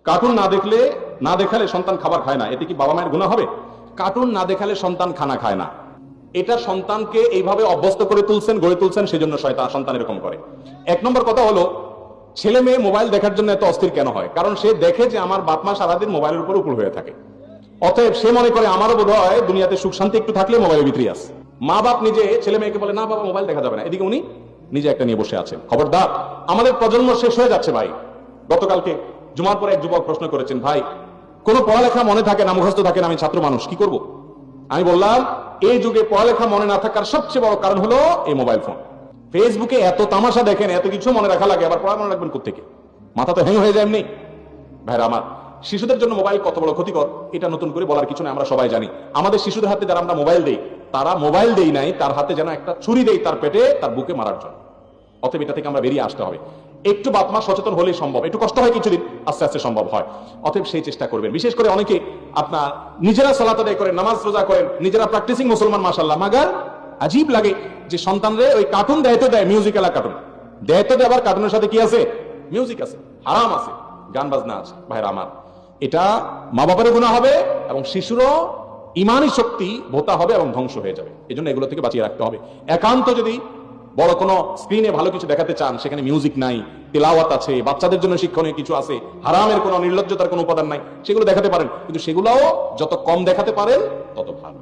Cartoon না দেখালে সন্তান খাবার খায় না, এতে কি বাবা মায়ের গুনাহ হবে? কার্টুন না দেখালে সন্তান খানা খায় না, এটা সন্তানকে এইভাবে অভ্যস্ত করে তুলছেন, গড়ে তুলছেন, সেজন্য সন্তান এরকম করে। এক নম্বর কথা হলো, ছেলে মেয়ে মোবাইল দেখার জন্য এত অস্থির কেন হয়? কারণ সে দেখে যে আমার বাপ মা সারাদিন মোবাইলের উপর উপুল হয়ে থাকে, অতএব সে মনে করে আমারও বোধ হয় দুনিয়াতে সুখ শান্তি একটু থাকলে মোবাইলের ভিতরে আছে। মা বাপ নিজে ছেলে মেয়েকে বলে, না বাবা মোবাইল দেখা যাবে না, এদিকে উনি নিজে একটা নিয়ে বসে আছেন। খবরদার, আমাদের প্রজন্ম শেষ হয়ে যাচ্ছে ভাই। গতকালকে জুমার পরে এক যুবক প্রশ্ন করেছেন, ভাই কোন পড়ালেখা মনে থাকে না, মুখস্থ থাকে না, আমি ছাত্র মানুষ, কি করব? আমি বললাম, এই যুগে পড়ালেখা মনে না থাকার সবচেয়ে বড় কারণ হলো এই মোবাইল ফোন। ফেসবুকে এত তামাশা দেখেন, এত কিছু মনে রাখা লাগে, আবার পড়া মনে রাখবেন কোত্থেকে? মাথা তো হ্যাং হয়ে যায় এমনি। ভাইরা আমার, শিশুদের জন্য মোবাইল কত বড় ক্ষতিকর এটা নতুন করে বলার কিছু নয়, আমরা সবাই জানি। আমাদের শিশুদের হাতে যারা আমরা মোবাইল দেই, তারা মোবাইল দেই নাই, তার হাতে যেন একটা ছুরি দেই তার পেটে, তার বুকে মারার জন্য। অতএব এটা থেকে আমরা বেরিয়ে আসতে হবে। একটু বাপ মা সচেতন হলেই সম্ভব, একটু কষ্ট হয় কিছুদিন, আস্তে আস্তে সম্ভব হয়। অতএব সেই চেষ্টা করবেন। বিশেষ করে অনেকে আপনার নিজেরা সালাত আদায় করেন, নামাজ রোজা করেন, নিজেরা প্র্যাকটিসিং মুসলমান, মাশাআল্লাহ, মাগার আজীব লাগে যে সন্তানরে ওই কার্টুন দায়িত্ব দেয়, মিউজিক্যাল কার্টুন দায়িত্ব দেয়, আবার কার্টুনের সাথে কি আছে? মিউজিক আছে, হারাম আছে, গান বাজনা আছে। ভাইরা আমার, এটা মা বাবারও গুনাহ হবে এবং শিশুরও ইমানি শক্তি ভোতা হবে এবং ধ্বংস হয়ে যাবে। এই জন্য এগুলো থেকে বাঁচিয়ে রাখতে হবে। একান্ত যদি বড় কোনো স্ক্রিনে ভালো কিছু দেখাতে চান, সেখানে মিউজিক নাই, তেলাওয়াত আছে, বাচ্চাদের জন্য শিক্ষণীয় কিছু আছে, হারামের কোনো, নির্লজ্জতার কোনো উপাদান নাই, সেগুলো দেখাতে পারেন, কিন্তু সেগুলোও যত কম দেখাতে পারেন তত ভালো।